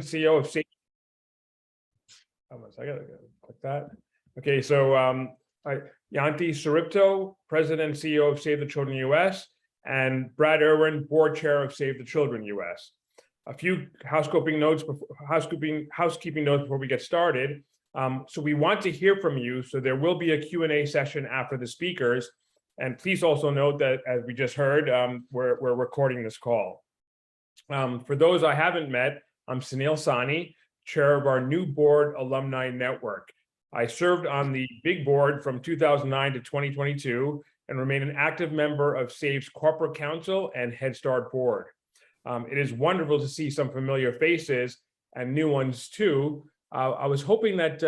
CEO of Save. I gotta click that. Okay, so Yanti Saripto, President and CEO of Save the Children US, and Brad Irwin, Board Chair of Save the Children US. A few housekeeping notes before we get started. So we want to hear from you, so there will be a Q&A session after the speakers. And please also note that, as we just heard, we're recording this call. For those I haven't met, I'm Sunil Sani, chair of our new board alumni network. I served on the big board from 2009 to 2022 and remain an active member of SAVE's corporate council and Head Start board. It is wonderful to see some familiar faces and new ones too. I was hoping that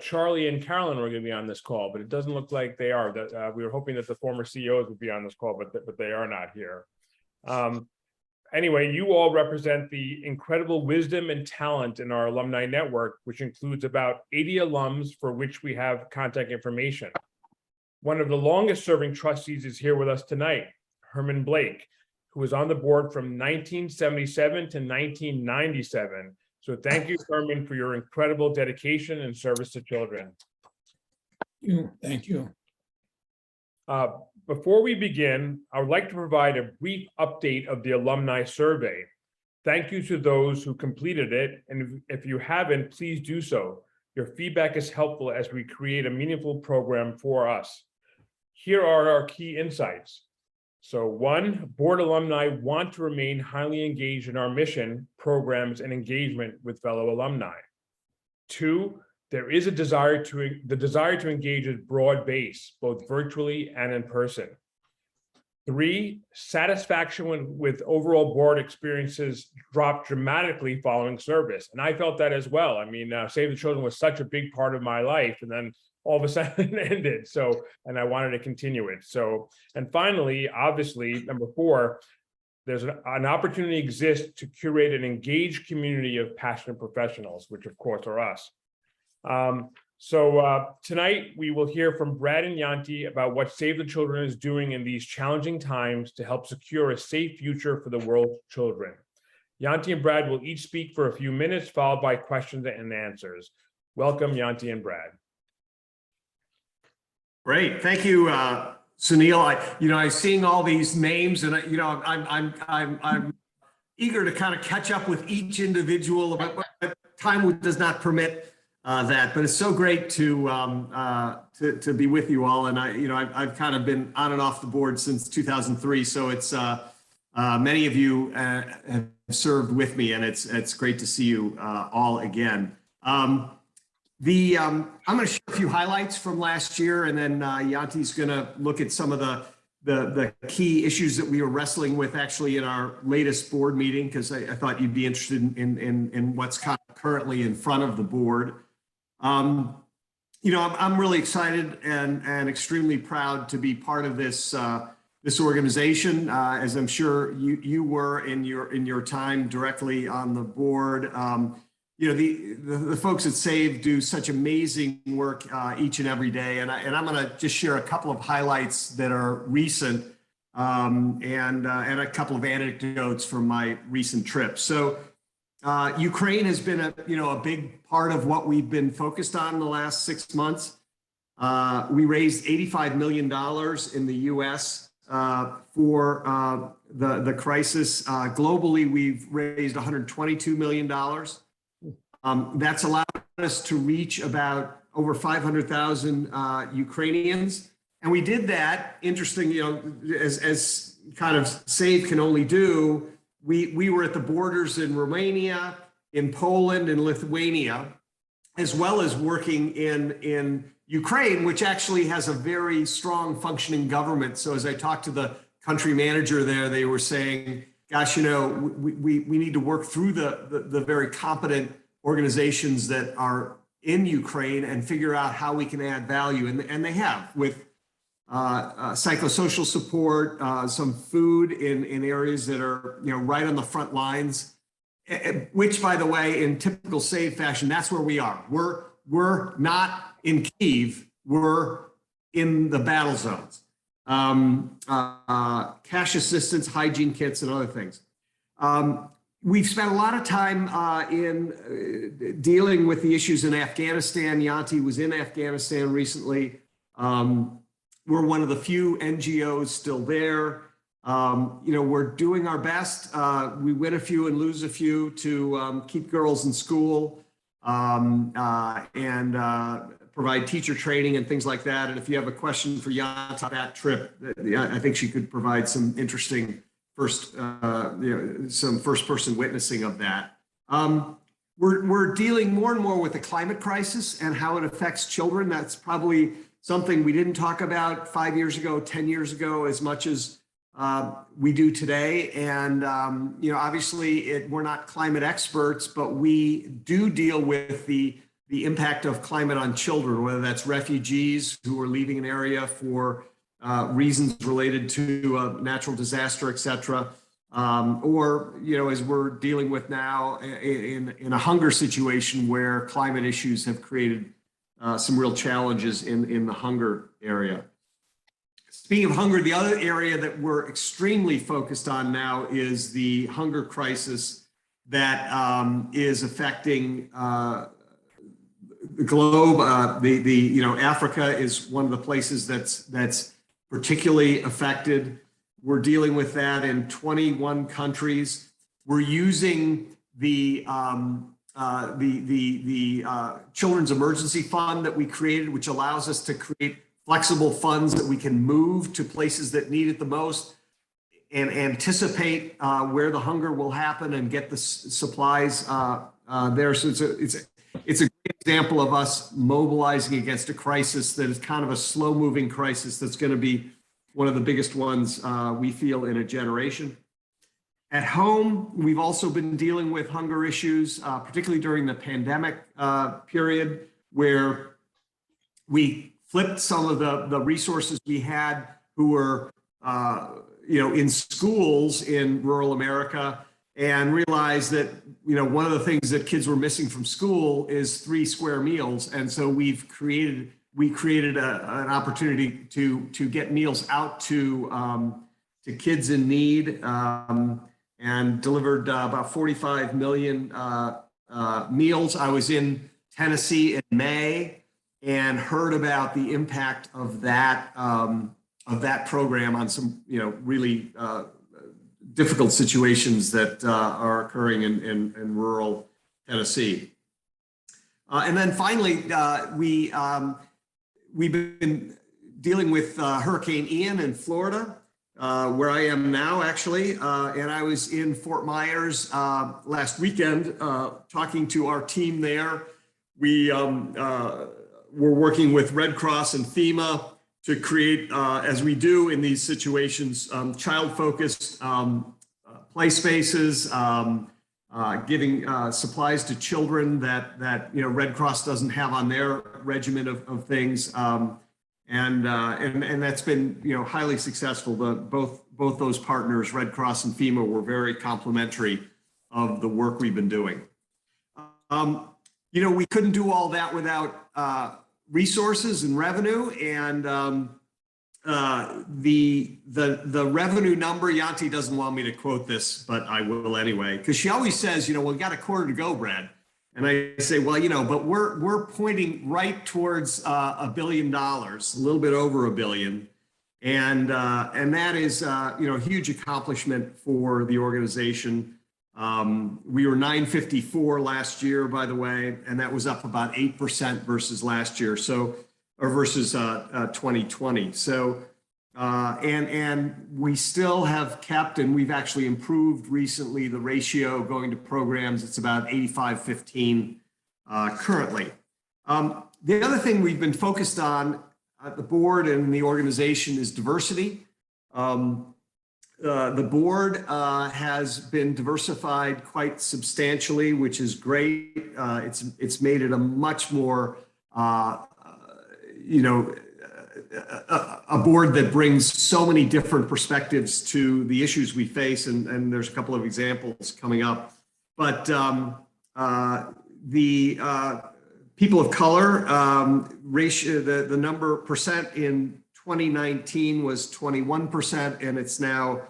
Charlie and Carolyn were going to be on this call, but it doesn't look like they are. We were hoping that the former CEOs would be on this call, but they are not here. Anyway, you all represent the incredible wisdom and talent in our alumni network, which includes about 80 alums for which we have contact information. One of the longest serving trustees is here with us tonight, Herman Blake, who was on the board from 1977 to 1997. So thank you, Herman, for your incredible dedication and service to children. Thank you. Before we begin, I would like to provide a brief update of the alumni survey. Thank you to those who completed it, and if you haven't, please do so. Your feedback is helpful as we create a meaningful program for us. Here are our key insights. So 1, board alumni want to remain highly engaged in our mission, programs, and engagement with fellow alumni. 2, there is a desire to engage at broad base, both virtually and in person. 3, satisfaction with overall board experiences dropped dramatically following service. And I felt that as well. I mean, Save the Children was such a big part of my life, and then all of a sudden it ended. So, and I wanted to continue it. So, and finally, obviously, number 4, there's an opportunity exists to curate an engaged community of passionate professionals, which of course are us. Tonight we will hear from Brad and Yanti about what Save the Children is doing in these challenging times to help secure a safe future for the world's children. Yanti and Brad will each speak for a few minutes, followed by questions and answers. Welcome, Yanti and Brad. Great, thank you, Sunil. I'm seeing all these names, and I'm eager to kind of catch up with each individual, but time does not permit that. But it's so great to be with you all, and I've kind of been on and off the board since 2003, so it's many of you have served with me, and it's great to see you all again. I'm going to share a few highlights from last year, and then Yanti's going to look at some of the key issues that we were wrestling with actually in our latest board meeting, because I thought you'd be interested in what's kind of currently in front of the board. I'm really excited and extremely proud to be part of this organization, as I'm sure you were in your time directly on the board. The folks at SAVE do such amazing work each and every day, and I'm going to just share a couple of highlights that are recent and a couple of anecdotes from my recent trip. So Ukraine has been a big part of what we've been focused on in the last 6 months. We raised $85 million in the U.S. For the crisis. Globally, we've raised $122 million. That's allowed us to reach about over 500,000 Ukrainians. And we did that, interesting, as kind of SAVE can only do. We were at the borders in Romania, in Poland, and Lithuania, as well as working in Ukraine, which actually has a very strong functioning government. So as I talked to the country manager there, they were saying, gosh, we need to work through the very competent organizations that are in Ukraine and figure out how we can add value. And they have, with psychosocial support, some food in areas that are right on the front lines, which, by the way, in typical SAVE fashion, that's where we are. We're not in Kyiv, we're in the battle zones. Cash assistance, hygiene kits, and other things. we've spent a lot of time in dealing with the issues in Afghanistan. Yanti was in Afghanistan recently. We're one of the few NGOs still there. We're doing our best. We win a few and lose a few to keep girls in school and provide teacher training and things like that. And if you have a question for Yanti about that trip, I think she could provide some interesting some first-person witnessing of that. We're dealing more and more with the climate crisis and how it affects children. That's probably something we didn't talk about 5 years ago, 10 years ago, as much as we do today. And, obviously we're not climate experts, but we do deal with the impact of climate on children, whether that's refugees who are leaving an area for reasons related to natural disaster, et cetera, or, as we're dealing with now in a hunger situation where climate issues have created some real challenges in the hunger area. Speaking of hunger, the other area that we're extremely focused on now is the hunger crisis that is affecting the globe. Africa is one of the places that's particularly affected. We're dealing with that in 21 countries. We're using the Children's Emergency Fund that we created, which allows us to create flexible funds that we can move to places that need it the most and anticipate where the hunger will happen and get the supplies there. So it's a great example of us mobilizing against a crisis that is kind of a slow-moving crisis that's going to be one of the biggest ones we feel in a generation. At home, we've also been dealing with hunger issues, particularly during the pandemic period, where we flipped some of the resources we had who were in schools in rural America and realized that one of the things that kids were missing from school is 3 square meals. And so we created an opportunity to get meals out to kids in need and delivered about 45 million meals. I was in Tennessee in May and heard about the impact of that program on some really difficult situations that are occurring in rural Tennessee. And then finally, we've been dealing with Hurricane Ian in Florida, where I am now actually, and I was in Fort Myers last weekend talking to our team there. We're working with Red Cross and FEMA to create, as we do in these situations, child-focused play spaces, giving supplies to children that Red Cross doesn't have on their regimen of things, and that's been highly successful. Both those partners, Red Cross and FEMA, were very complimentary of the work we've been doing. We couldn't do all that without resources and revenue, and the revenue number, Yanti doesn't want me to quote this, but I will anyway, because she always says, we got a quarter to go, Brad. And I say, well, but we're pointing right towards $1 billion, a little bit over $1 billion. And that is, a huge accomplishment for the organization. We were 954 last year, by the way, and that was up about 8% versus last year. Or versus 2020. So, and we still have kept, and we've actually improved recently, the ratio going to programs. It's about 85-15 currently. The other thing we've been focused on at the board and the organization is diversity. The board has been diversified quite substantially, which is great. It's made it a much more a board that brings so many different perspectives to the issues we face, and there's a couple of examples coming up. But the people of color ratio, the number percent in 2019 was 21%, and it's now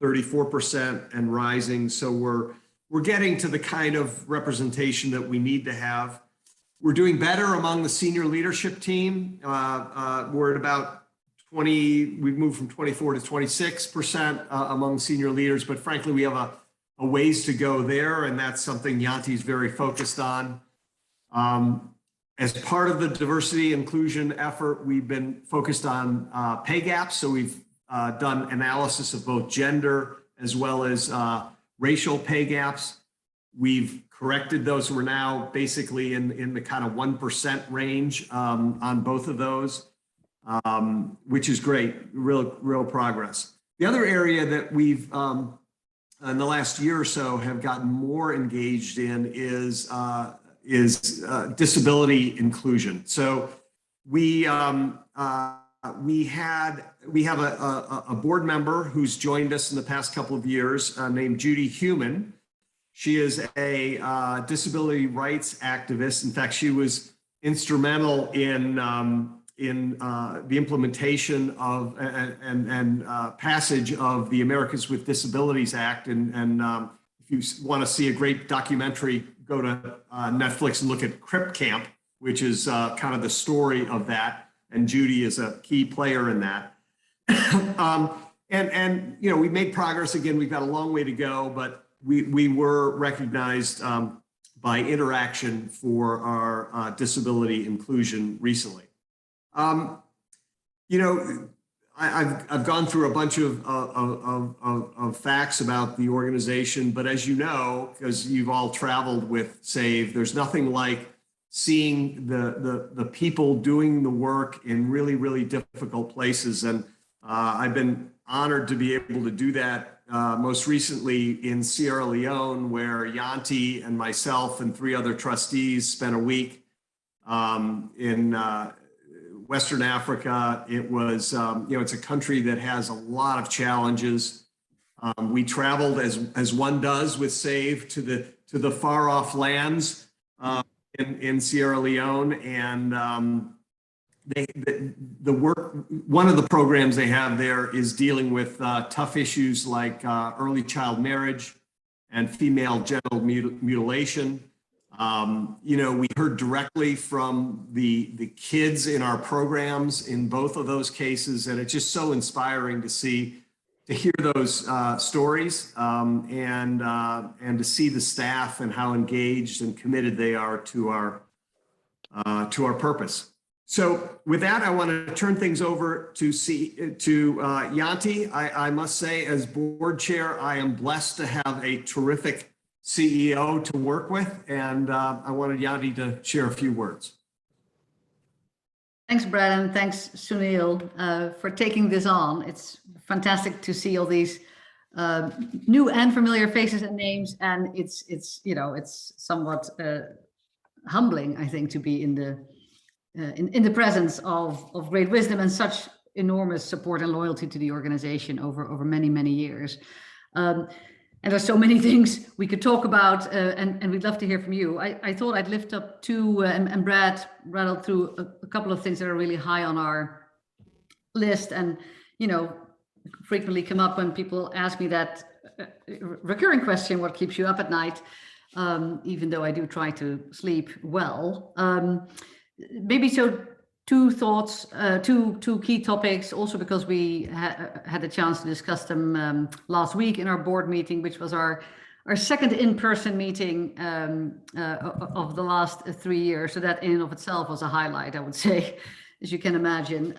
34% and rising. So we're we're getting to the kind of representation that we need to have. We're doing better among the senior leadership team. We're at about 20, we've moved from 24 to 26% among senior leaders, but frankly, we have a ways to go there, and that's something Yanti is very focused on. As part of the diversity inclusion effort, we've been focused on pay gaps. So we've done analysis of both gender as well as racial pay gaps. We've corrected those. We're now basically in the kind of 1% range on both of those, which is great, real progress. The other area that we've in the last year or so have gotten more engaged in is disability inclusion. So we have a board member who's joined us in the past couple of years named Judy Heumann. She is a disability rights activist. In fact, she was instrumental in the implementation of and passage of the Americans with Disabilities Act. And if you want to see a great documentary, go to Netflix and look at Crip Camp, which is kind of the story of that. And Judy is a key player in that. And you know, we've made progress. Again, we've got a long way to go, but we were recognized by Interaction for our disability inclusion recently. You know, I've gone through a bunch of facts about the organization, but as you know, because you've all traveled with SAVE, there's nothing like seeing the people doing the work in really difficult places. And I've been honored to be able to do that most recently in Sierra Leone, where Yanti and myself and 3 other trustees spent a week in Western Africa. It was, you know, it's a country that has a lot of challenges. We traveled as one does with SAVE to the far off lands in Sierra Leone, and the work, one of the programs they have there is dealing with tough issues like early child marriage and female genital mutilation. You know, we heard directly from the kids in our programs in both of those cases, and it's just so inspiring to hear those stories and to see the staff and how engaged and committed they are to our purpose. So with that, I want to turn things over to Yanti. I must say, as board chair, I am blessed to have a terrific CEO to work with, and I wanted Yanti to share a few words. Thanks, Brad, and thanks, Sunil, for taking this on. It's fantastic to see all these new and familiar faces and names, and it's you know, it's somewhat humbling, I think, to be in the presence of great wisdom and such enormous support and loyalty to the organization over many years. And there's so many things we could talk about, and we'd love to hear from you. I thought I'd lift up 2, and Brad rattled through a couple of things that are really high on our list, and you know, frequently come up when people ask me that recurring question: what keeps you up at night? Even though I do try to sleep well. Maybe so. 2 thoughts, 2 key topics, also because we had a chance to discuss them last week in our board meeting, which was our second in-person meeting of the last 3 years. So that in and of itself was a highlight, I would say, as you can imagine.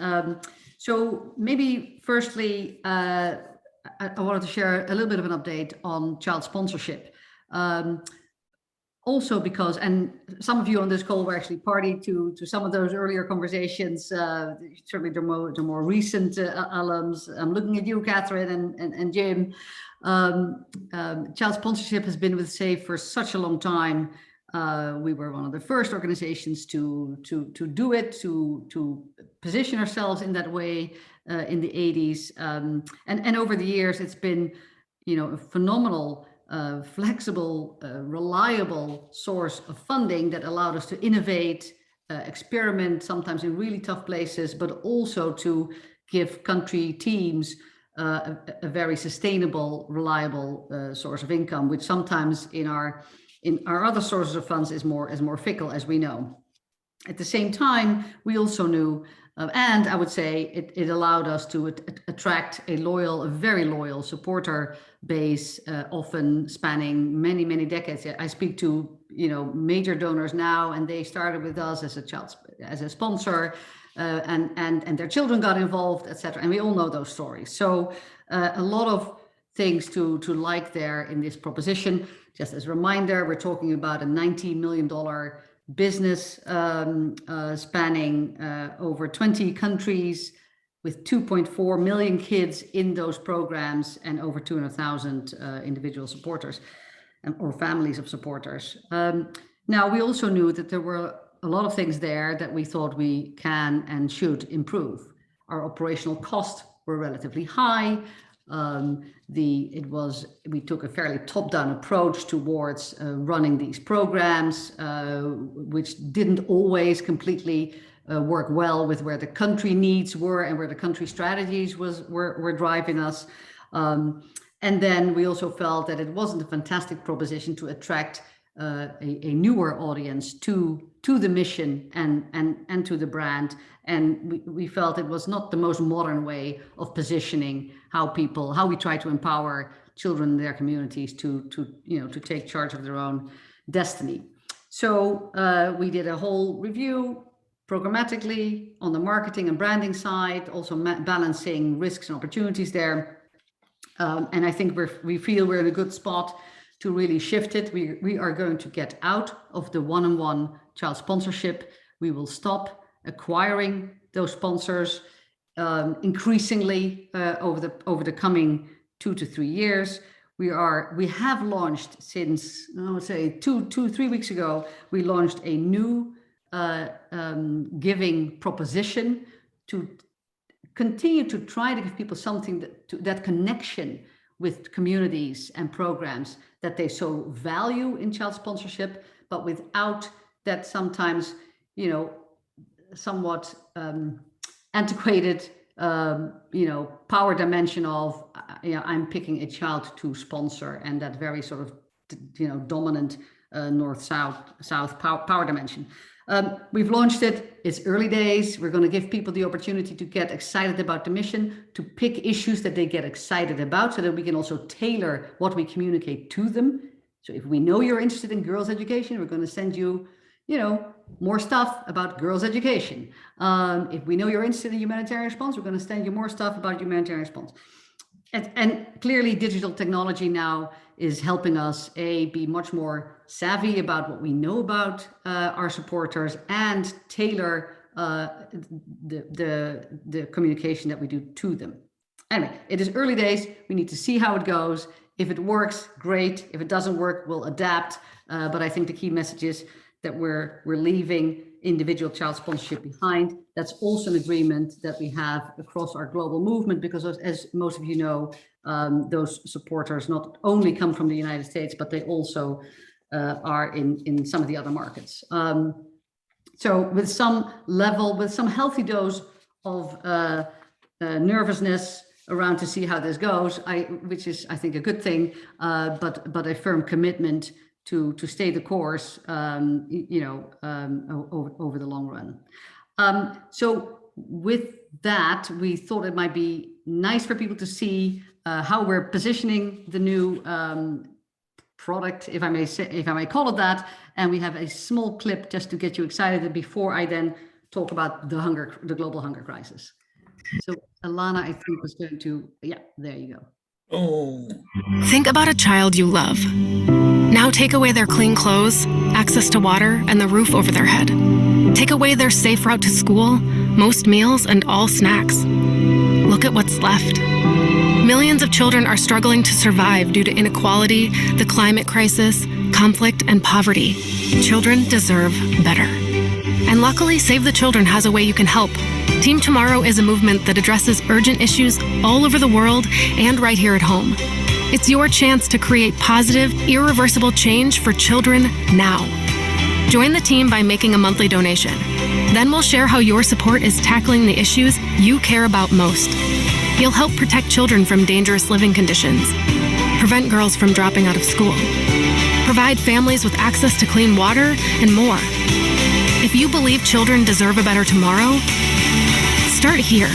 So maybe firstly, I wanted to share a little bit of an update on child sponsorship. Also because, and some of you on this call were actually party to some of those earlier conversations, certainly the more recent alums. I'm looking at you, Catherine and Jim. Child sponsorship has been with SAVE for such a long time. We were one of the first organizations to do it, to position ourselves in that way in the 80s. And over the years, it's been, you know, a phenomenal flexible, reliable source of funding that allowed us to innovate, experiment, sometimes in really tough places, but also to give country teams a very sustainable, reliable source of income, which sometimes in our other sources of funds is more fickle, as we know. At the same time, we also knew, and I would say it allowed us to attract a very loyal supporter base, often spanning many, many decades. I speak to major donors now, and they started with us as a sponsor, and their children got involved, etc. And we all know those stories. So a lot of things to like there in this proposition. Just as a reminder, we're talking about a $19 million business spanning over 20 countries, with 2.4 million kids in those programs and over 200,000 individual supporters or families of supporters. Now, we also knew that there were a lot of things there that we thought we can and should improve. Our operational costs were relatively high. We took a fairly top-down approach towards running these programs, which didn't always completely work well with where the country needs were and where the country strategies were driving us. And then we also felt that it wasn't a fantastic proposition to attract a newer audience to the mission and to the brand. And we felt it was not the most modern way of positioning how we try to empower children in their communities to take charge of their own destiny. So we did a whole review programmatically on the marketing and branding side, also balancing risks and opportunities there. And I think we feel we're in a good spot to really shift it. We are going to get out of the one-on-one child sponsorship. We will stop acquiring those sponsors increasingly over the coming 2 to 3 years. We have launched since, I would say 3 weeks ago, we launched a new giving proposition to continue to try to give people something that connection with communities and programs that they so value in child sponsorship, but without that sometimes, somewhat antiquated, power dimension of, I'm picking a child to sponsor, and that very sort of, dominant north-south power dimension. We've launched it. It's early days. We're going to give people the opportunity to get excited about the mission, to pick issues that they get excited about, so that we can also tailor what we communicate to them. So if we know you're interested in girls' education, we're going to send you, more stuff about girls' education. If we know you're interested in humanitarian response, we're going to send you more stuff about humanitarian response. And clearly, digital technology now is helping us be much more savvy about what we know about our supporters, and tailor the communication that we do to them. Anyway, it is early days. We need to see how it goes. If it works, great. If it doesn't work, we'll adapt. But I think the key message is that we're leaving individual child sponsorship behind. That's also an agreement that we have across our global movement, because as most of you know, those supporters not only come from the United States, but they also are in some of the other markets. So with some healthy dose of nervousness around to see how this goes, which is, I think, a good thing, but a firm commitment to stay the course, over the long run. So with that, we thought it might be nice for people to see how we're positioning the new product, if I may call it that. And we have a small clip just to get you excited before I then talk about the global hunger crisis. So Alana, I think, was going to, yeah, there you go. Oh. Think about a child you love. Now take away their clean clothes, access to water, and the roof over their head. Take away their safe route to school, most meals, and all snacks. Look at what's left. Millions of children are struggling to survive due to inequality, the climate crisis, conflict, and poverty. Children deserve better. And luckily, Save the Children has a way you can help. Team Tomorrow is a movement that addresses urgent issues all over the world and right here at home. It's your chance to create positive, irreversible change for children now. Join the team by making a monthly donation. Then we'll share how your support is tackling the issues you care about most. You'll help protect children from dangerous living conditions, prevent girls from dropping out of school, provide families with access to clean water, and more. If you believe children deserve a better tomorrow, start here.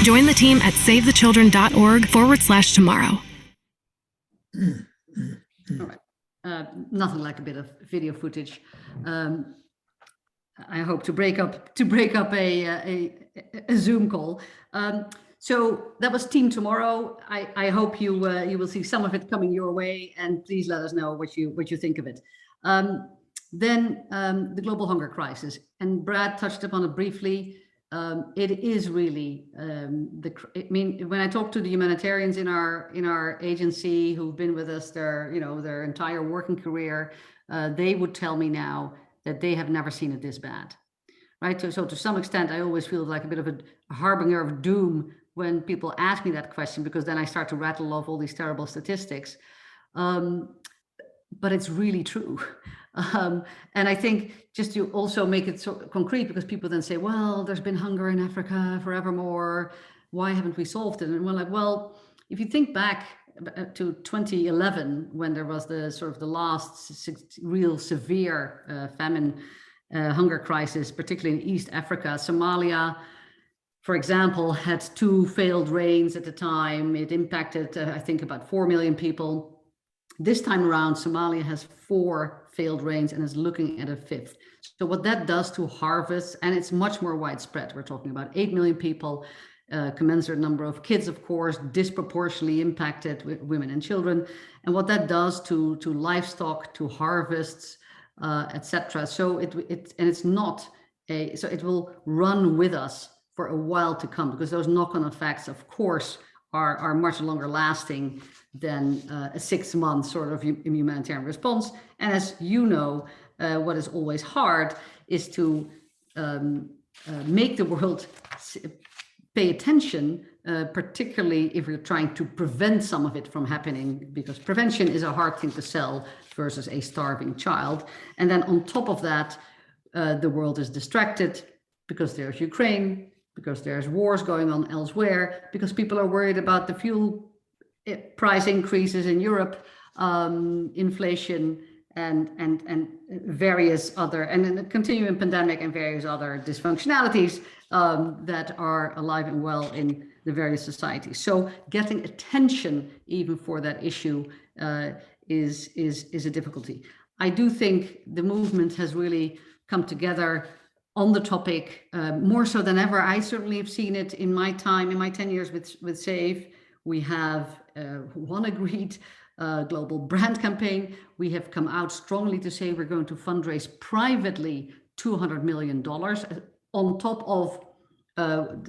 Join the team at savethechildren.org/tomorrow. All right. Nothing like a bit of video footage. I hope to break up a Zoom call. So that was Team Tomorrow. I hope you will see some of it coming your way, and please let us know what you think of it. Then the global hunger crisis, and Brad touched upon it briefly. It is really I mean, when I talk to the humanitarians in our agency who've been with us their entire working career, they would tell me now that they have never seen it this bad, right? So to some extent, I always feel like a bit of a harbinger of doom when people ask me that question, because then I start to rattle off all these terrible statistics. But it's really true. And I think just to also make it so concrete, because people then say, well, there's been hunger in Africa forevermore. Why haven't we solved it? And we're like, well, if you think back to 2011, when there was the sort of the last real severe famine, hunger crisis, particularly in East Africa, Somalia, for example, had 2 failed rains at the time. It impacted, I think, about 4 million people. This time around, Somalia has 4 failed rains and is looking at a 5th. So what that does to harvest, and it's much more widespread. We're talking about 8 million people, commensurate number of kids, of course, disproportionately impacted with women and children. And what that does to livestock, to harvests, etc. So it will run with us for a while to come, because those knock-on effects, of course, are much longer lasting than a 6-month sort of humanitarian response. And as you know, what is always hard is to make the world pay attention, particularly if you're trying to prevent some of it from happening, because prevention is a hard thing to sell versus a starving child. And then on top of that, the world is distracted because there's Ukraine, because there's wars going on elsewhere, because people are worried about the fuel price increases in Europe, inflation, and various other, and then the continuing pandemic and various other dysfunctionalities that are alive and well in the various societies. So getting attention even for that issue is a difficulty. I do think the movement has really come together on the topic, more so than ever. I certainly have seen it in my time, in my 10 years with SAVE. We have one agreed global brand campaign. We have come out strongly to say we're going to fundraise privately $200 million on top of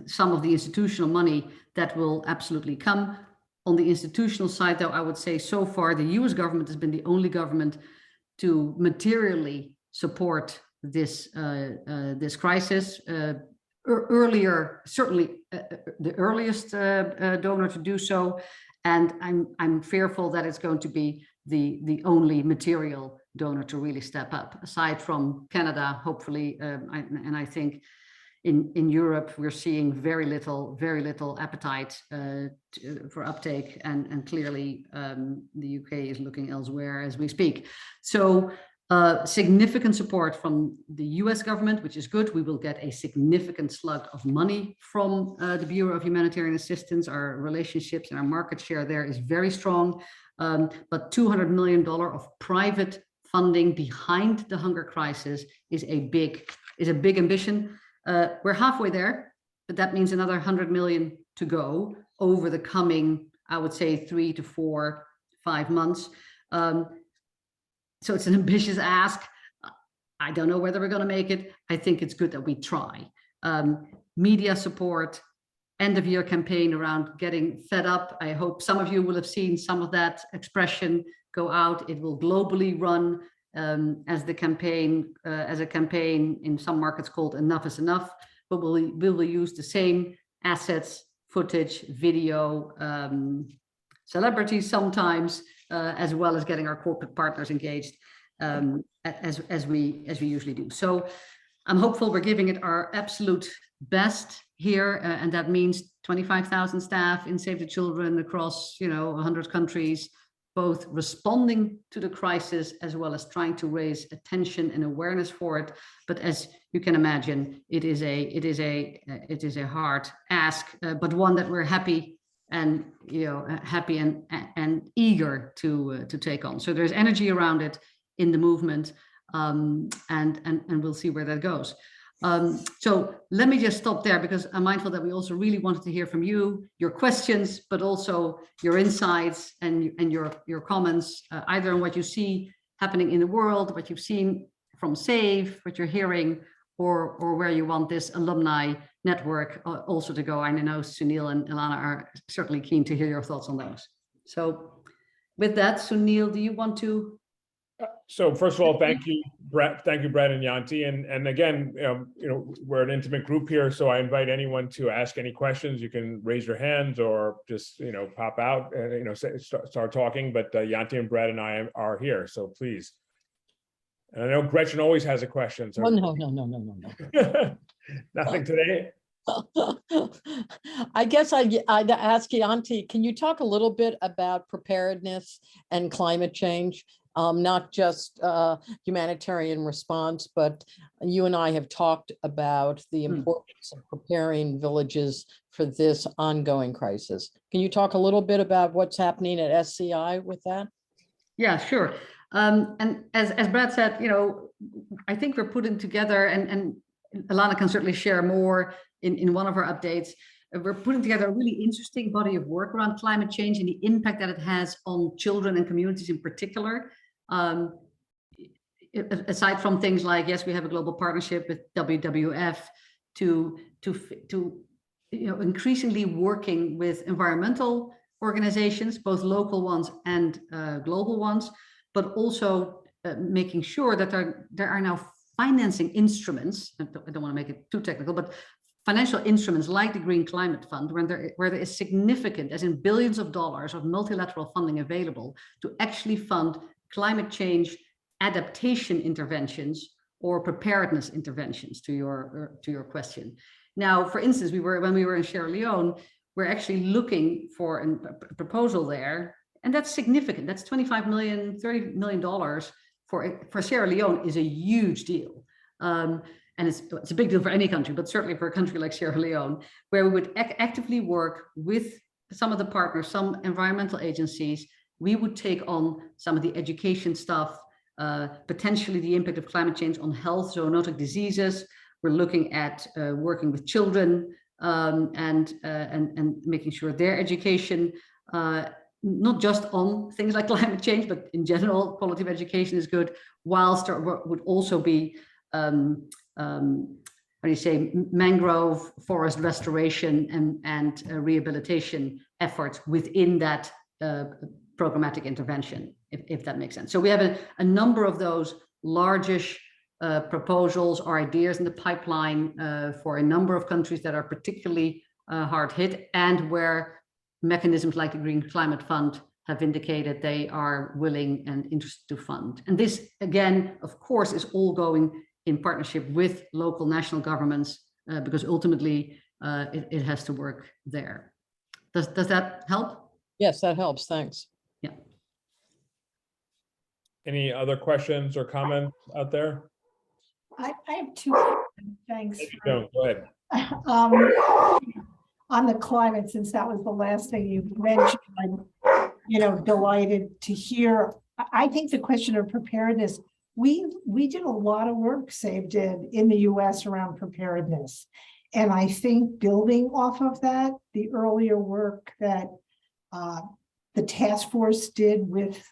some of the institutional money that will absolutely come. On the institutional side, though, I would say so far the US government has been the only government to materially support this crisis. Earlier, certainly the earliest donor to do so, and I'm fearful that it's going to be the only material donor to really step up, aside from Canada, hopefully, and I think in Europe we're seeing very little appetite for uptake, and clearly the UK is looking elsewhere as we speak. So significant support from the US government, which is good. We will get a significant slug of money from the Bureau of Humanitarian Assistance. Our relationships and our market share there is very strong. But $200 million of private funding behind the hunger crisis is a big ambition. We're halfway there, but that means another 100 million to go over the coming, I would say, 3 to 4, 5 months. So it's an ambitious ask. I don't know whether we're going to make it. I think it's good that we try. Media support, end of year campaign around getting fed up. I hope some of you will have seen some of that expression go out. It will globally run as a campaign in some markets called Enough is Enough, but we will use the same assets, footage, video, celebrities sometimes, as well as getting our corporate partners engaged, as we usually do. So I'm hopeful we're giving it our absolute best. here, and that means 25,000 staff in Save the Children across 100 countries, both responding to the crisis as well as trying to raise attention and awareness for it. But as you can imagine, it is a hard ask, but one that we're happy and eager to take on. So there's energy around it in the movement, and we'll see where that goes. So let me just stop there, because I'm mindful that we also really wanted to hear from you, your questions, but also your insights and your comments, either on what you see happening in the world, what you've seen from SAVE, what you're hearing, or where you want this alumni network also to go. I know Sunil and Ilana are certainly keen to hear your thoughts on those. So with that, Sunil, do you want to? So first of all, thank you, Brett. Thank you, Brett and Yanti. And again, we're an intimate group here, so I invite anyone to ask any questions. You can raise your hands or just pop out and start talking. But Yanti and Brett and I are here, so please. And I know Gretchen always has a question. So. Oh, no. Nothing today. I guess I'd ask Yanti, can you talk a little bit about preparedness and climate change? Not just humanitarian response, but you and I have talked about the importance of preparing villages for this ongoing crisis. Can you talk a little bit about what's happening at SCI with that? Yeah, sure. And as Brad said, I think we're putting together, and Ilana can certainly share more in one of our updates. We're putting together a really interesting body of work around climate change and the impact that it has on children and communities in particular. Aside from things like, yes, we have a global partnership with WWF to increasingly working with environmental organizations, both local ones and global ones, but also making sure that there are now financing instruments. I don't want to make it too technical, but financial instruments like the Green Climate Fund, where there is significant, as in billions of dollars of multilateral funding available to actually fund climate change adaptation interventions or preparedness interventions, to your question. Now, for instance, when we were in Sierra Leone, we're actually looking for a proposal there, and that's significant. That's $25 million, $30 million for Sierra Leone is a huge deal. And it's a big deal for any country, but certainly for a country like Sierra Leone, where we would actively work with some of the partners, some environmental agencies. We would take on some of the education stuff, potentially the impact of climate change on health, zoonotic diseases. We're looking at working with children and making sure their education, not just on things like climate change, but in general, quality of education is good, whilst there would also be mangrove forest restoration and rehabilitation efforts within that programmatic intervention, if that makes sense. So we have a number of those largish proposals or ideas in the pipeline for a number of countries that are particularly hard hit, and where mechanisms like the Green Climate Fund have indicated they are willing and interested to fund. And this, again, of course, is all going in partnership with local national governments, because ultimately it has to work there. Does that help? Yes, that helps. Thanks. Yeah. Any other questions or comments out there? I have two questions. Thanks. Go ahead. On the climate, since that was the last thing you mentioned, I'm delighted to hear. I think the question of preparedness, we did a lot of work, SAVE did, in the US around preparedness. And I think building off of that, the earlier work that the task force did with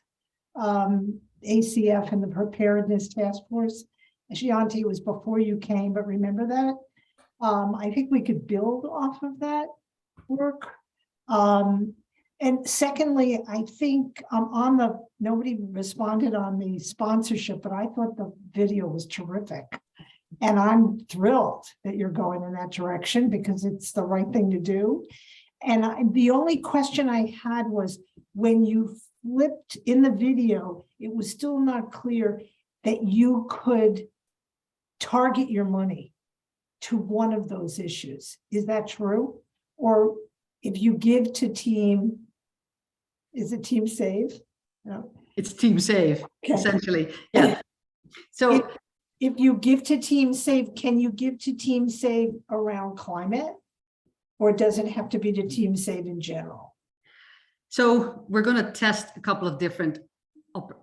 ACF and the preparedness task force, Yanti, it was before you came, but remember that? I think we could build off of that work. And secondly, I think nobody responded on the sponsorship, but I thought the video was terrific. And I'm thrilled that you're going in that direction, because it's the right thing to do. And the only question I had was, when you flipped in the video, it was still not clear that you could target your money to one of those issues. Is that true? Or if you give to team, is it team save? No. It's team save, Okay. essentially. Yeah. So If you give to team save, can you give to team save around climate? Or does it have to be to team save in general? So we're going to test a couple of different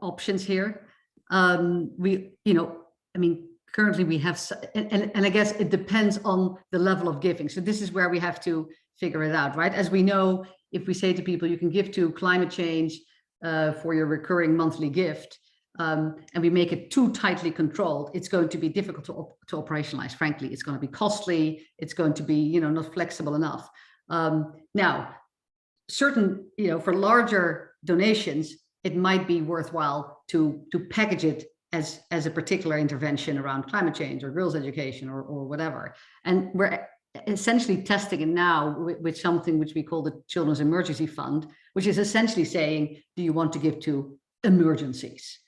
options here. Currently we have, and I guess it depends on the level of giving. So this is where we have to figure it out, right? As we know, if we say to people, you can give to climate change for your recurring monthly gift, and we make it too tightly controlled, it's going to be difficult to operationalize. Frankly, it's going to be costly. It's going to be, not flexible enough. Now, certain, for larger donations, it might be worthwhile to package it as a particular intervention around climate change or girls' education or whatever. And we're essentially testing it now with something which we call the Children's Emergency Fund, which is essentially saying, do you want to give to emergencies?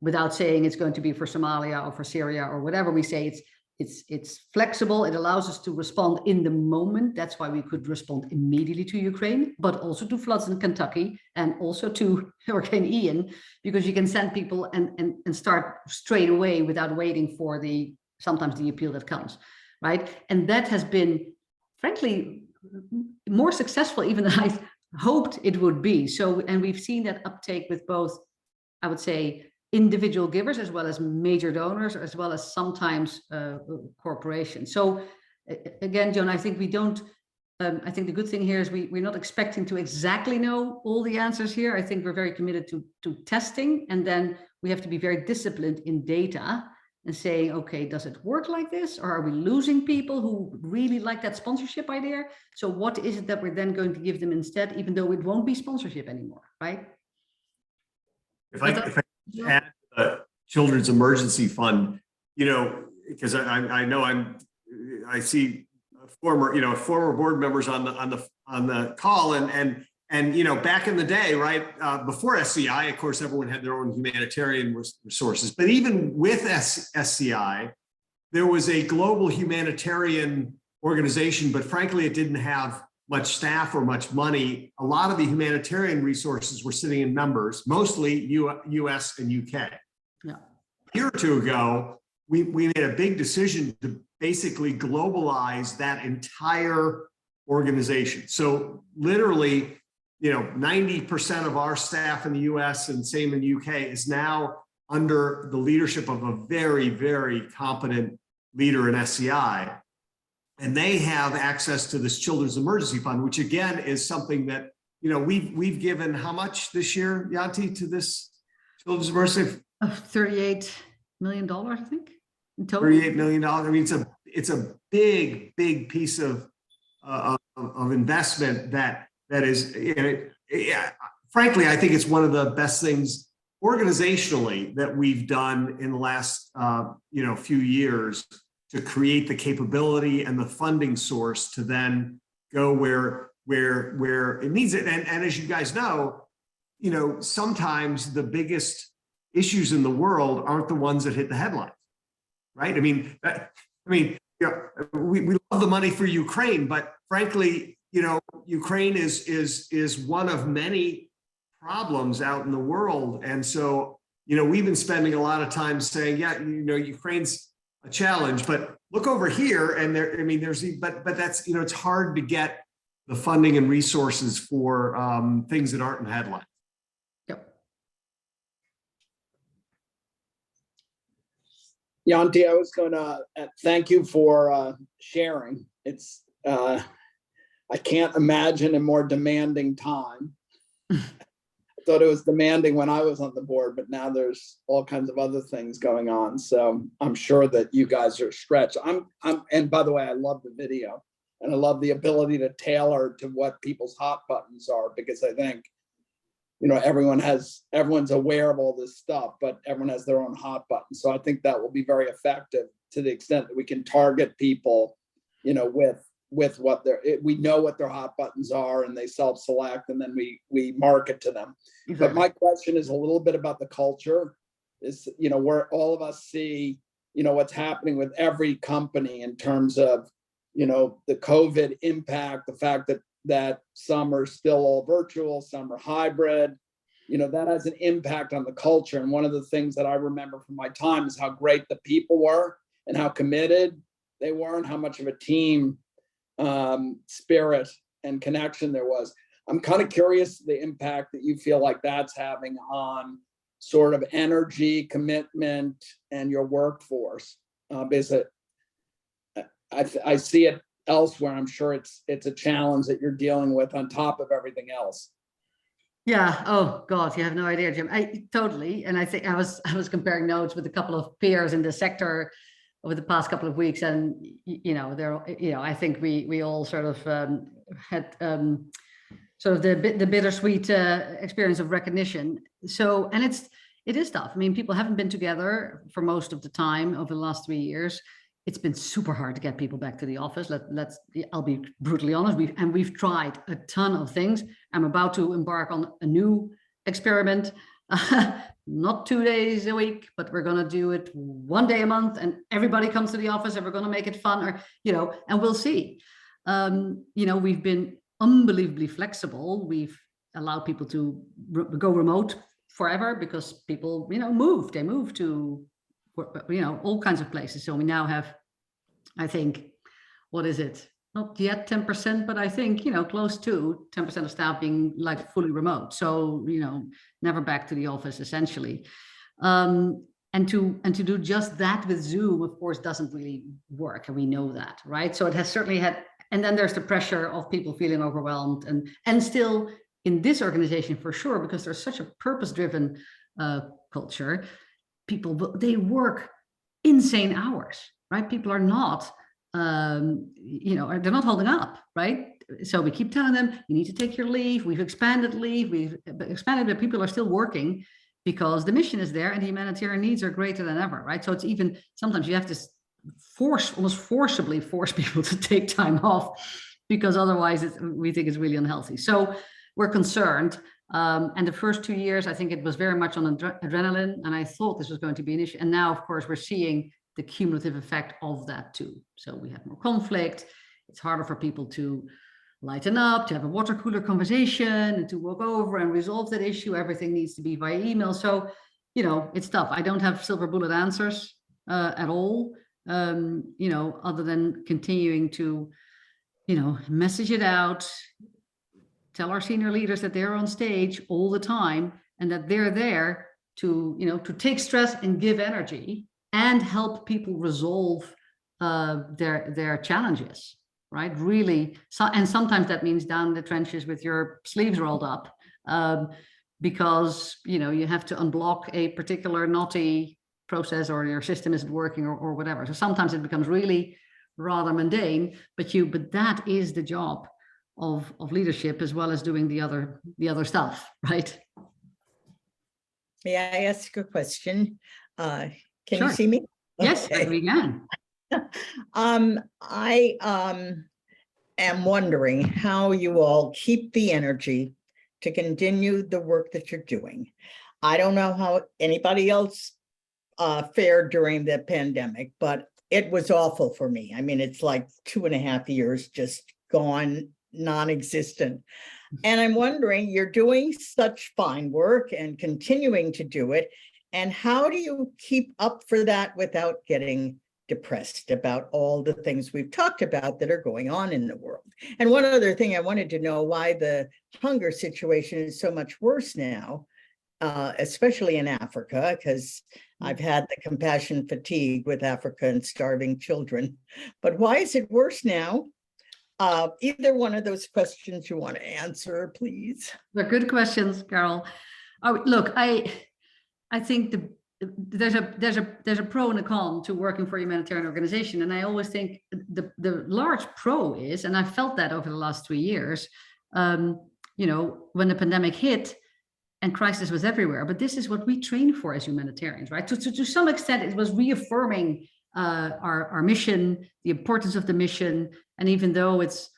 Without saying it's going to be for Somalia or for Syria or whatever, we say it's flexible. It allows us to respond in the moment. That's why we could respond immediately to Ukraine, but also to floods in Kentucky and also to Hurricane Ian, because you can send people and start straight away without waiting for sometimes the appeal that comes, right? And that has been, frankly, more successful even than I hoped it would be. So, and we've seen that uptake with both, I would say, individual givers as well as major donors, as well as sometimes corporations. So again, Joan, I think we don't, I think the good thing here is we're not expecting to exactly know all the answers here. I think we're very committed to testing, and then we have to be very disciplined in data and saying, okay, does it work like this? Or are we losing people who really like that sponsorship idea? So what is it that we're then going to give them instead, even though it won't be sponsorship anymore, right? If I add the Children's Emergency Fund, because I know I see former board members on the call, and back in the day, right, before SCI, of course, everyone had their own humanitarian resources, but even with SCI, there was a global humanitarian organization, but frankly, it didn't have much staff or much money. A lot of the humanitarian resources were sitting in members, mostly US and UK. Yeah. A year or two ago, we made a big decision to basically globalize that entire organization. So literally, 90% of our staff in the US and same in the UK is now under the leadership of a very, very competent leader in SCI. And they have access to this Children's Emergency Fund, which again is something that, we've given how much this year, Yanti, to this Children's Emergency? $38 million, I think, in total. $38 million. I mean, it's a big piece of investment that is, frankly, I think it's one of the best things organizationally that we've done in the last few years, to create the capability and the funding source to then go where it needs it. And as you guys know, sometimes the biggest issues in the world aren't the ones that hit the headlines, right? We love the money for Ukraine, but frankly, Ukraine is one of many problems out in the world. And so, we've been spending a lot of time saying, Ukraine's a challenge, but look over here, and but that's, it's hard to get the funding and resources for things that aren't in headlines. Yep. Yanti, I was going to thank you for sharing. It's I can't imagine a more demanding time. I thought it was demanding when I was on the board, but now there's all kinds of other things going on. So I'm sure that you guys are stretched. And by the way, I love the video, and I love the ability to tailor to what people's hot buttons are, because I think, everyone's aware of all this stuff, but everyone has their own hot button. So I think that will be very effective to the extent that we can target people, with what we know what their hot buttons are, and they self-select, and then we market to them. Exactly. But my question is a little bit about the culture. Is, where all of us see what's happening with every company in terms of, the COVID impact, the fact that some are still all virtual, some are hybrid, that has an impact on the culture. And one of the things that I remember from my time is how great the people were and how committed they were and how much of a team spirit and connection there was. I'm kind of curious the impact that you feel like that's having on sort of energy, commitment, and your workforce. Because I see it elsewhere. I'm sure it's a challenge that you're dealing with on top of everything else. Yeah. Oh God, you have no idea, Jim. I totally. And I think I was comparing notes with a couple of peers in the sector over the past couple of weeks, and I think we all sort of had sort of the bittersweet experience of recognition. So, and it is tough. I mean, people haven't been together for most of the time over the last 3 years. It's been super hard to get people back to the office. I'll be brutally honest. We've tried a ton of things. I'm about to embark on a new experiment, not 2 days a week, but we're going to do it 1 day a month, and everybody comes to the office, and we're going to make it fun, and we'll see. We've been unbelievably flexible. We've allowed people to go remote forever because people, they move to, all kinds of places. So we now have, I think, what is it? Not yet 10%, but I think, close to 10% of staff being like fully remote. So, never back to the office essentially. And to do just that with Zoom, of course, doesn't really work. And we know that, right? So it has certainly had, and then there's the pressure of people feeling overwhelmed and still in this organization for sure, because there's such a purpose-driven culture. People, they work insane hours, right? People are not, they're not holding up, right? So we keep telling them, you need to take your leave. We've expanded leave. But people are still working because the mission is there and the humanitarian needs are greater than ever, right? So it's even, sometimes you have to almost forcibly force people to take time off because otherwise we think it's really unhealthy. So we're concerned. And the first 2 years, I think it was very much on adrenaline, and I thought this was going to be an issue. And now, of course, we're seeing the cumulative effect of that too. So we have more conflict. It's harder for people to lighten up, to have a water cooler conversation, and to walk over and resolve that issue. Everything needs to be via email. So, it's tough. I don't have silver bullet answers at all, other than continuing to, message it out, tell our senior leaders that they're on stage all the time and that they're there to, to take stress and give energy and help people resolve their challenges, right? Really. So, and sometimes that means down in the trenches with your sleeves rolled up because, you have to unblock a particular knotty process or your system isn't working or whatever. So sometimes it becomes really rather mundane, but that is the job of leadership as well as doing the other stuff, right? May I ask a question? Can Sure. you see me? Yes, Okay. we can. I am wondering how you all keep the energy to continue the work that you're doing. I don't know how anybody else fared during the pandemic, but it was awful for me. I mean, it's like 2.5 years just gone non-existent. And I'm wondering, you're doing such fine work and continuing to do it. And how do you keep up for that without getting depressed about all the things we've talked about that are going on in the world? And one other thing, I wanted to know why the hunger situation is so much worse now, especially in Africa, because I've had the compassion fatigue with Africa and starving children. But why is it worse now? Either one of those questions you want to answer, please. They're good questions, Carol. Oh, look, I think there's a pro and a con to working for a humanitarian organization, and I always think the large pro is, and I felt that over the last 3 years, when the pandemic hit and crisis was everywhere. But this is what we train for as humanitarians, right? To some extent, it was reaffirming our mission, the importance of the mission. And even though it's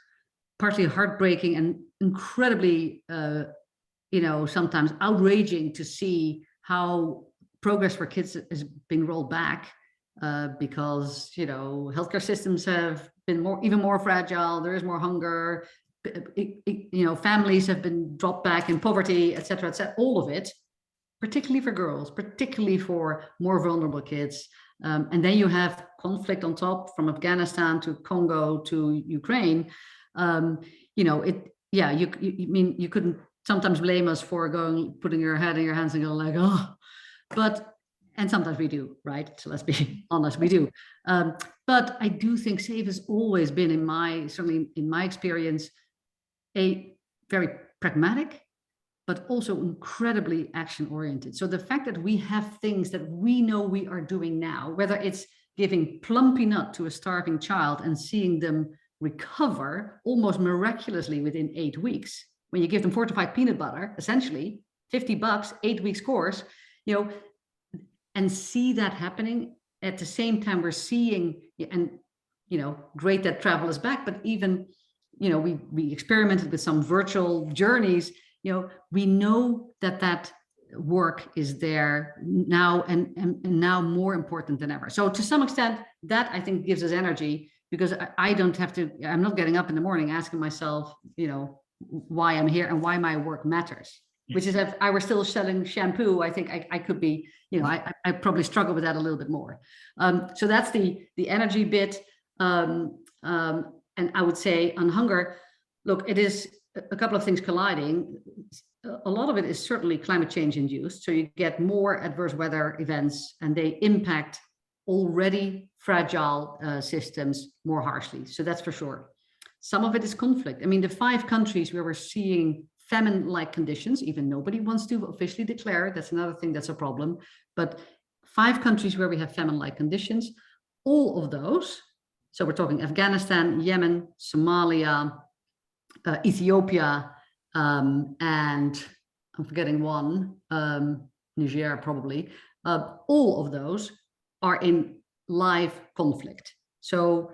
partly heartbreaking and incredibly, sometimes outraging to see how progress for kids is being rolled back, because, you know, healthcare systems have been even more fragile. There is more hunger. You know, families have been dropped back in poverty, et cetera, all of it, particularly for girls, particularly for more vulnerable kids. And then you have conflict on top, from Afghanistan to Congo to Ukraine. You know, you couldn't sometimes blame us for putting your head in your hands and going like, oh, and sometimes we do, right? So let's be honest, we do. But I do think SAFE has always been, certainly in my experience, a very pragmatic, but also incredibly action-oriented. So the fact that we have things that we know we are doing now, whether it's giving plumpy nut to a starving child and seeing them recover almost miraculously within 8 weeks, when you give them fortified peanut butter, essentially $50, 8 weeks course, you know, and see that happening at the same time we're seeing, and, you know, great that travel is back, but even, you know, we experimented with some virtual journeys. You know, we know that work is there now and now more important than ever. So to some extent, that I think gives us energy, because I don't have to, I'm not getting up in the morning asking myself, you know, why I'm here and why my work matters. Which is, if I were still selling shampoo, I think I could be, you know, I probably struggle with that a little bit more. So that's the energy bit. And I would say on hunger, look, it is a couple of things colliding. A lot of it is certainly climate change induced. So you get more adverse weather events and they impact already fragile systems more harshly. So that's for sure. Some of it is conflict. I mean, the 5 countries where we're seeing famine-like conditions, even nobody wants to officially declare, that's another thing that's a problem, but 5 countries where we have famine-like conditions, all of those, so we're talking Afghanistan, Yemen, Somalia, Ethiopia, and I'm forgetting one, Niger probably, all of those are in live conflict. So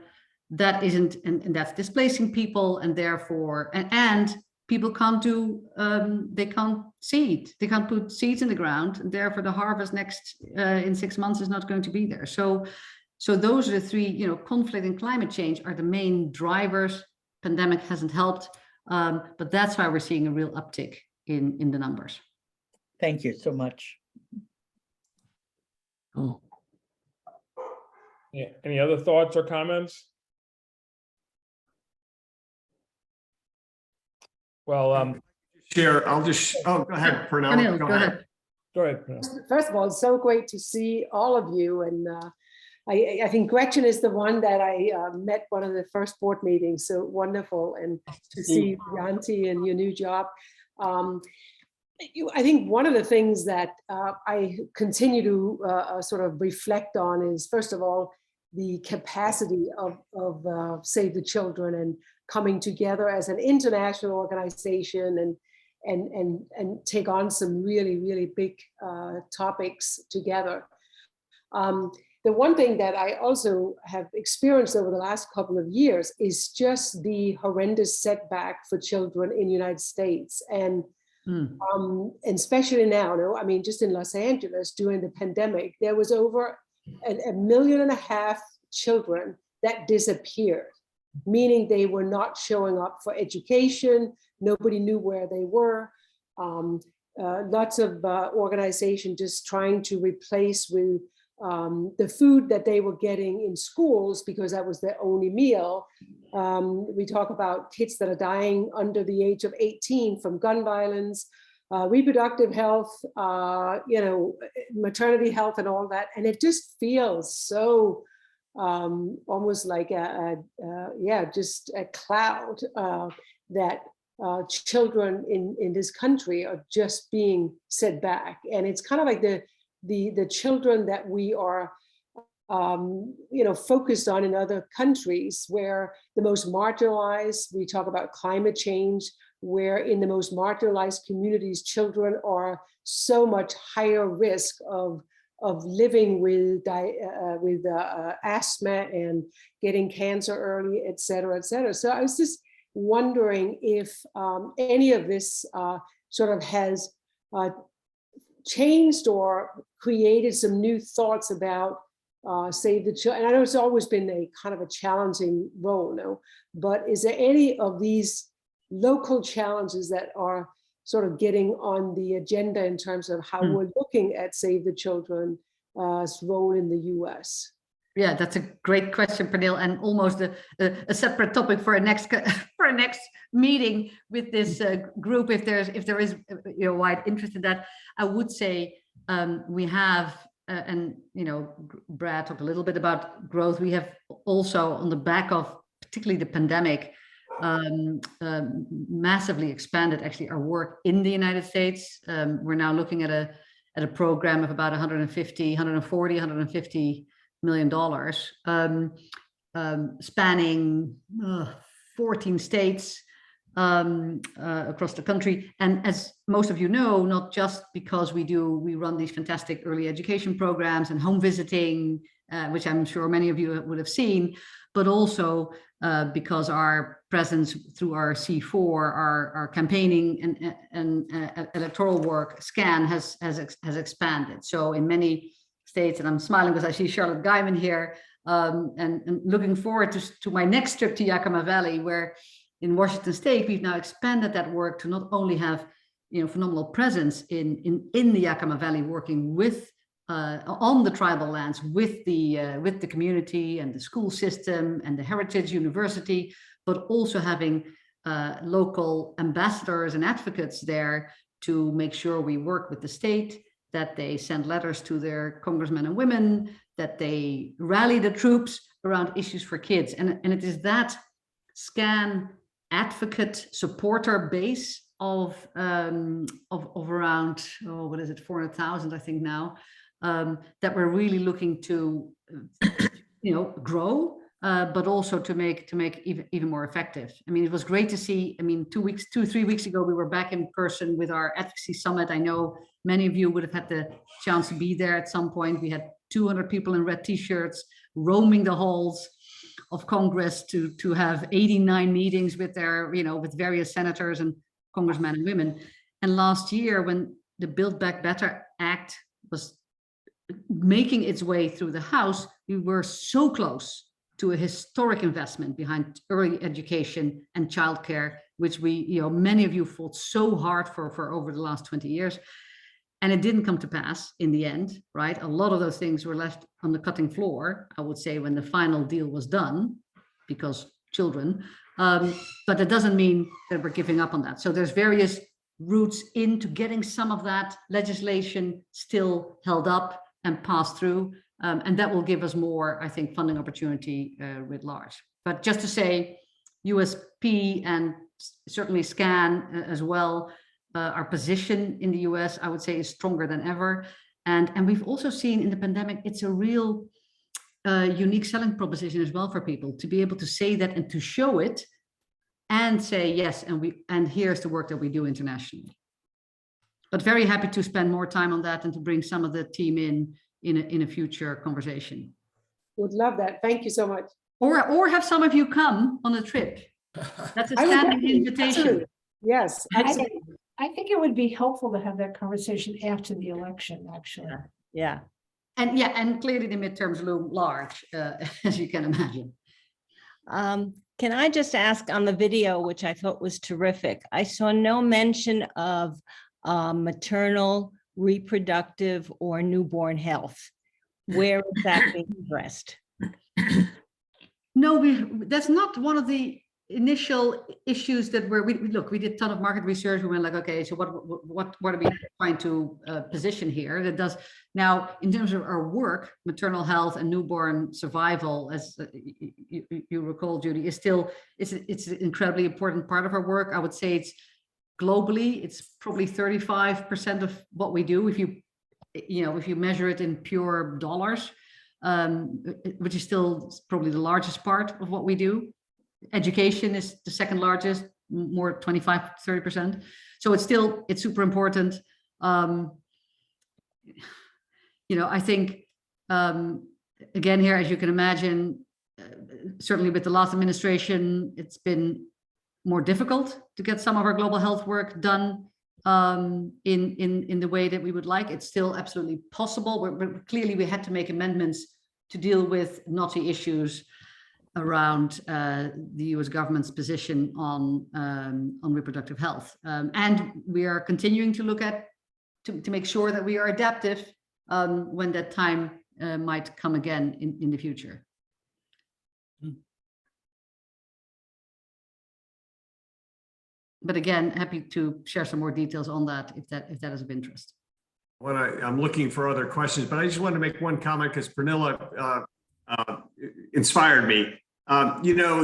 that isn't, and that's displacing people, and therefore, and people can't do, they can't seed, they can't put seeds in the ground, and therefore the harvest in 6 months is not going to be there. So those are the 3, you know, conflict and climate change are the main drivers. Pandemic hasn't helped, but that's why we're seeing a real uptick in the numbers. Thank you so much. Oh, Yeah, any other thoughts or comments? Well, Share, I'll just, oh, go ahead, Pernell. Pernille, go ahead. go ahead. Pernille. First of all, it's so great to see all of you. And I think Gretchen is the one that I met one of the first board meetings. So wonderful. And to see Yanti and your new job. I think one of the things that I continue to sort of reflect on is, first of all, the capacity of Save the Children and coming together as an international organization and take on some really, really big topics together. The one thing that I also have experienced over the last couple of years is just the horrendous setback for children in the United States. And especially now, I mean, just in Los Angeles during the pandemic, there was over 1.5 million children that disappeared, meaning they were not showing up for education. Nobody knew where they were. Lots of organizations just trying to replace with the food that they were getting in schools because that was their only meal. We talk about kids that are dying under the age of 18 from gun violence, reproductive health, you know, maternity health and all that. And it just feels so almost like just a cloud that children in this country are just being set back. And it's kind of like the children that we are you know, focused on in other countries where the most marginalized, we talk about climate change, where in the most marginalized communities, children are so much higher risk of living with asthma and getting cancer early, et cetera, et cetera. So I was just wondering if any of this sort of has changed or created some new thoughts about Save the Children? And I know it's always been a kind of a challenging role, no? But is there any of these local challenges that are sort of getting on the agenda in terms of how we're looking at Save the Children's role in the US? Yeah, that's a great question, Pernille, and almost a separate topic for a next meeting with this group. If there is wide interest in that, I would say we have, and Brad talked a little bit about growth. We have also, on the back of particularly the pandemic, massively expanded actually our work in the United States. We're now looking at a program of about $150 million, spanning 14 states across the country. And as most of you know, not just because we run these fantastic early education programs and home visiting, which I'm sure many of you would have seen, but also because our presence through our C4, our campaigning and electoral work, SCAN, has expanded. So in many states, and I'm smiling because I see Charlotte Guyman here, and looking forward to my next trip to Yakima Valley, where in Washington State, we've now expanded that work to not only have phenomenal presence in the Yakima Valley, working with on the tribal lands with the community and the school system and the Heritage University, but also having local ambassadors and advocates there to make sure we work with the state, that they send letters to their congressmen and women, that they rally the troops around issues for kids. And it is that SCAN advocate supporter base of around, 400,000, I think now, that we're really looking to, grow, but also to make even more effective. I mean, it was great to see. I mean, 3 weeks ago, we were back in person with our advocacy summit. I know many of you would have had the chance to be there at some point. We had 200 people in red t-shirts roaming the halls of Congress to have 89 meetings with with various senators and congressmen and women. And last year, when the Build Back Better Act was making its way through the House, we were so close to a historic investment behind early education and childcare, which many of you fought so hard for over the last 20 years. And it didn't come to pass in the end, right? A lot of those things were left on the cutting floor, I would say, when the final deal was done, because children. But that doesn't mean that we're giving up on that. So there's various routes into getting some of that legislation still held up and passed through. And that will give us more, I think, funding opportunity writ large. But just to say, USP and certainly SCAN as well, our position in the US, I would say, is stronger than ever. And we've also seen in the pandemic, it's a real unique selling proposition as well for people to be able to say that and to show it and say, yes, and here's the work that we do internationally. But very happy to spend more time on that and to bring some of the team in a future conversation. Would love that. Thank you so much. Or have some of you come on a trip. That's a standing invitation. Absolutely. Yes, absolutely. I think it would be helpful to have that conversation after the election, actually. Yeah. And clearly the midterms loom large, as you can imagine. Can I just ask on the video, which I thought was terrific, I saw no mention of maternal, reproductive, or newborn health. Where is that being addressed? No, that's not one of the initial issues that we did a ton of market research. We went like, okay, so what are we trying to position here? That does now, in terms of our work, maternal health and newborn survival, as you recall, Judy, is still it's an incredibly important part of our work. I would say it's globally, it's probably 35% of what we do if you measure it in pure dollars, which is still probably the largest part of what we do. Education is the second largest, more 25-30%. So it's super important. I think again here, as you can imagine, certainly with the last administration, it's been more difficult to get some of our global health work done in the way that we would like. It's still absolutely possible. But clearly we had to make amendments to deal with knotty issues around the US government's position on reproductive health. And we are continuing to look at, to make sure that we are adaptive when that time might come again in the future. But again, happy to share some more details on that if that is of interest. I'm looking for other questions, but I just wanted to make one comment because Pernilla inspired me. You know,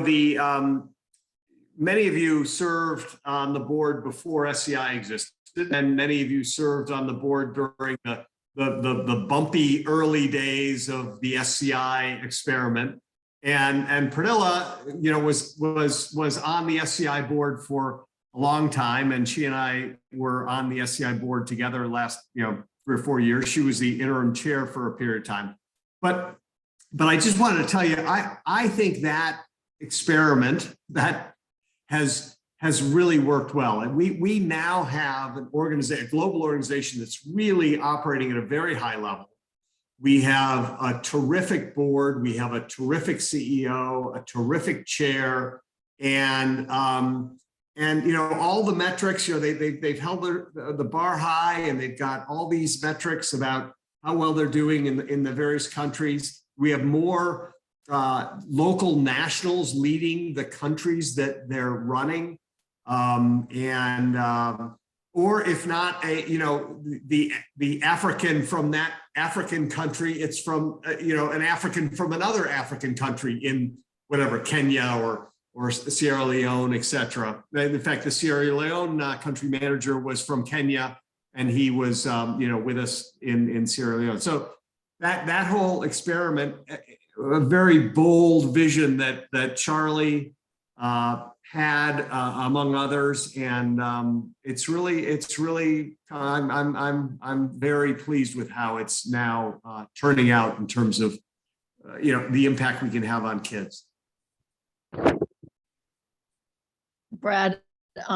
many of you served on the board before SCI existed, and many of you served on the board during the bumpy early days of the SCI experiment. And Pernilla, you know, was on the SCI board for a long time, and she and I were on the SCI board together last, 3 or 4 years. She was the interim chair for a period of time. But I just wanted to tell you, I think that experiment that has really worked well. And we now have an organization, a global organization that's really operating at a very high level. We have a terrific board. We have a terrific CEO, a terrific chair, and you know, all the metrics, you know, they've held the bar high, and they've got all these metrics about how well they're doing in the various countries. We have more local nationals leading the countries that they're running, or if not, the African from that African country, it's from an African from another African country in whatever, Kenya or Sierra Leone, etc. In fact, the Sierra Leone country manager was from Kenya, and he was with us in Sierra Leone. So that whole experiment, a very bold vision that Charlie had among others, and it's really I'm very pleased with how it's now turning out in terms of the impact we can have on kids. Brad,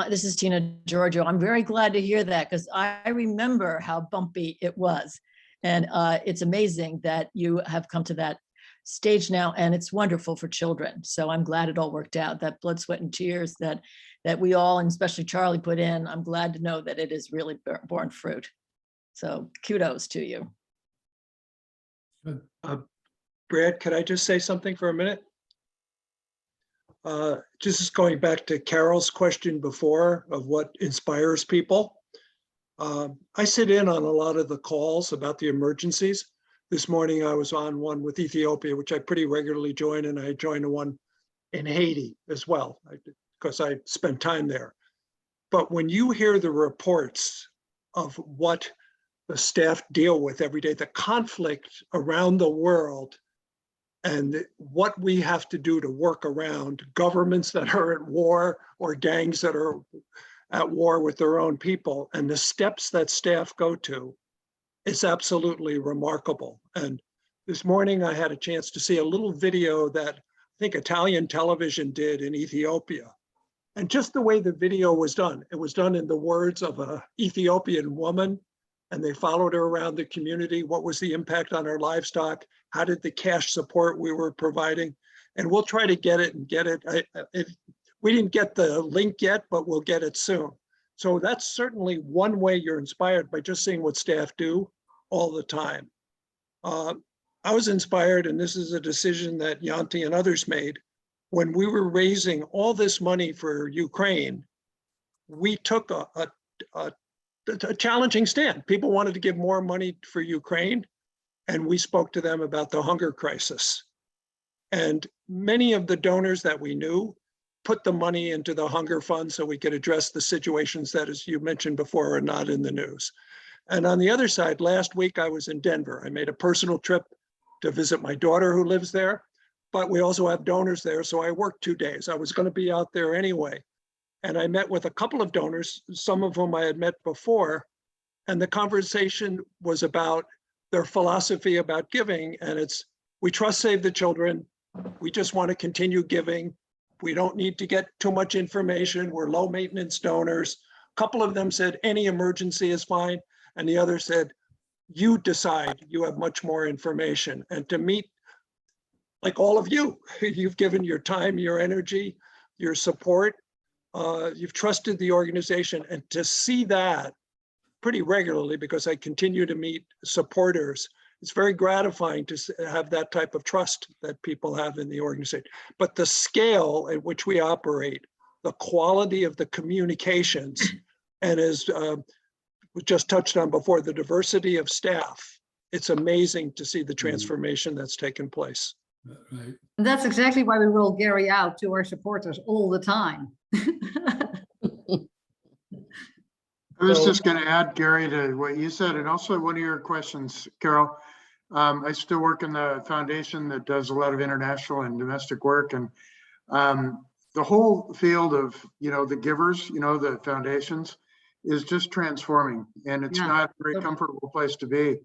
this is Tina Giorgio. I'm very glad to hear that, because I remember how bumpy it was. And it's amazing that you have come to that stage now, and it's wonderful for children. So I'm glad it all worked out. That blood, sweat, and tears that we all, and especially Charlie, put in, I'm glad to know that it is really borne fruit. So kudos to you. Brad, could I just say something for a minute? Just going back to Carol's question before of what inspires people. I sit in on a lot of the calls about the emergencies. This morning I was on one with Ethiopia, which I pretty regularly join, and I joined one in Haiti as well, because I spent time there. But when you hear the reports of what the staff deal with every day, the conflict around the world, and what we have to do to work around governments that are at war or gangs that are at war with their own people, and the steps that staff go to, it's absolutely remarkable. And this morning I had a chance to see a little video that I think Italian television did in Ethiopia. And just the way the video was done, it was done in the words of an Ethiopian woman, and they followed her around the community. What was the impact on our livestock? How did the cash support we were providing? And we'll try to get it. We didn't get the link yet, but we'll get it soon. So that's certainly one way you're inspired, by just seeing what staff do all the time. I was inspired, and this is a decision that Yanti and others made. When we were raising all this money for Ukraine, we took a challenging stand. People wanted to give more money for Ukraine, and we spoke to them about the hunger crisis. And many of the donors that we knew put the money into the hunger fund so we could address the situations that, as you mentioned before, are not in the news. And on the other side, last week I was in Denver. I made a personal trip to visit my daughter who lives there, but we also have donors there. So I worked 2 days. I was going to be out there anyway. And I met with a couple of donors, some of whom I had met before. And the conversation was about their philosophy about giving. And it's, we trust Save the Children. We just want to continue giving. We don't need to get too much information. We're low maintenance donors. A couple of them said any emergency is fine. And the other said, you decide, you have much more information. And to meet like all of you. You've given your time, your energy, your support. You've trusted the organization, and to see that pretty regularly, because I continue to meet supporters, it's very gratifying to have that type of trust that people have in the organization. But the scale at which we operate, the quality of the communications, and as we just touched on before, the diversity of staff, it's amazing to see the transformation that's taken place. Right. And that's exactly why we roll Gary out to our supporters all the time. I was So- just going to add, Gary, to what you said, and also one of your questions, Carol. I still work in the foundation that does a lot of international and domestic work, and the whole field of, the givers, the foundations, is just transforming, and it's Yeah. not a very comfortable place to be,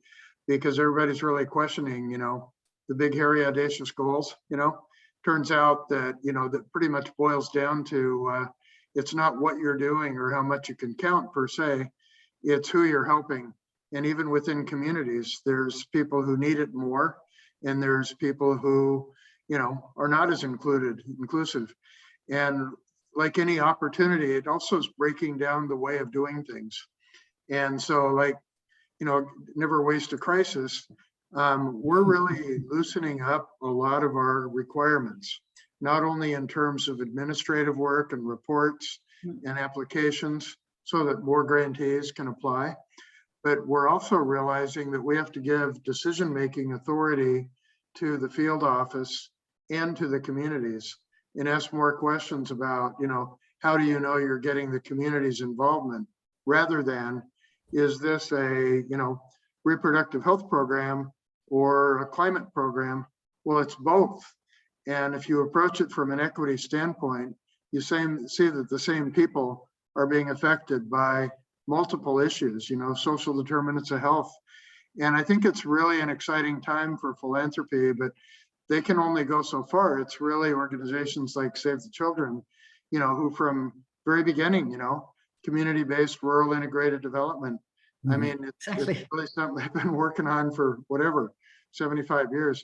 because everybody's really questioning, the big, hairy, audacious goals. Turns out that that pretty much boils down to it's not what you're doing or how much you can count per se, it's who you're helping. And even within communities, there's people who need it more, and there's people who, are not as inclusive. And like any opportunity, it also is breaking down the way of doing things. And so, never waste a crisis. We're really loosening up a lot of our requirements, not only in terms of administrative work and reports and applications so that more grantees can apply, but we're also realizing that we have to give decision-making authority to the field office and to the communities, and ask more questions about, how do you know you're getting the community's involvement, rather than, is this a, reproductive health program or a climate program? Well, it's both. And if you approach it from an equity standpoint, you see that the same people are being affected by multiple issues, social determinants of health. And I think it's really an exciting time for philanthropy, but they can only go so far. It's really organizations like Save the Children, who from very beginning, community-based rural integrated development. I mean, it's really something they've been working on for whatever, 75 years.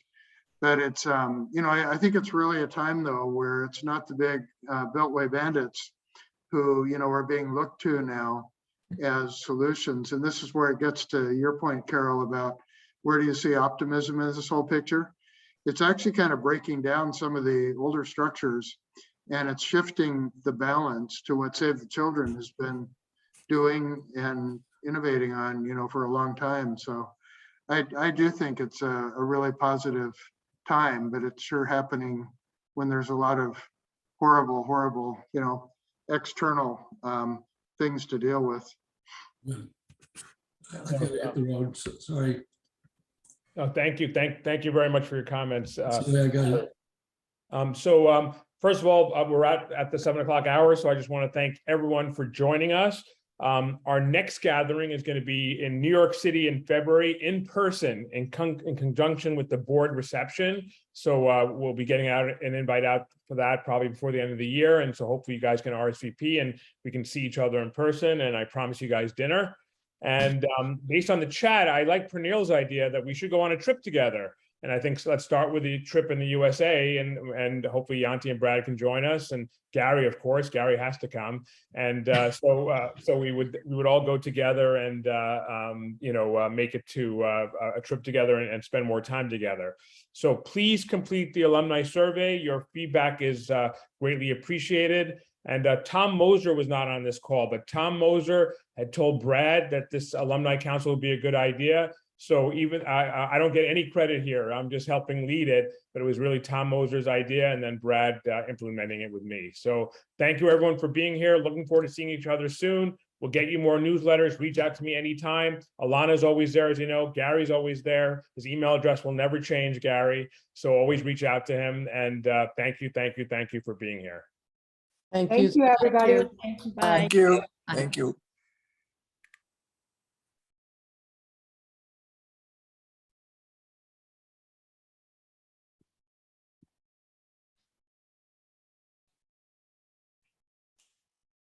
But it's, I think it's really a time though, where it's not the big Beltway bandits who, are being looked to now as solutions. And this is where it gets to your point, Carol, about where do you see optimism in this whole picture? It's actually kind of breaking down some of the older structures, and it's shifting the balance to what Save the Children has been doing and innovating on, for a long time. So I do think it's a really positive time, but it's sure happening when there's a lot of horrible, external things to deal with. I gotta hit the road, sorry. Oh, thank you. Thank you very much for your comments. Sorry, I got it. First of all, we're at the 7 o'clock hour, so I just want to thank everyone for joining us. Our next gathering is going to be in New York City in February, in person, in conjunction with the board reception. So we'll be getting out an invite out for that probably before the end of the year. And so hopefully you guys can RSVP and we can see each other in person. And I promise you guys dinner. And based on the chat, I like Pernille's idea that we should go on a trip together. And I think let's start with the trip in the USA, and hopefully Yanti and Brad can join us, and Gary, of course. Gary has to come, and so we would all go together and make it to a trip together and spend more time together. So please complete the alumni survey. Your feedback is greatly appreciated. And Tom Moser was not on this call, but Tom Moser had told Brad that this alumni council would be a good idea. So even I don't get any credit here. I'm just helping lead it, but it was really Tom Moser's idea, and then Brad implementing it with me. So thank you everyone for being here. Looking forward to seeing each other soon. We'll get you more newsletters. Reach out to me anytime. Alana's always there, as you know. Gary's always there. His email address will never change, Gary. So always reach out to him. And thank you for being here. Thank you. Thank you, everybody. Thank you. Bye. Thank you. Thank you.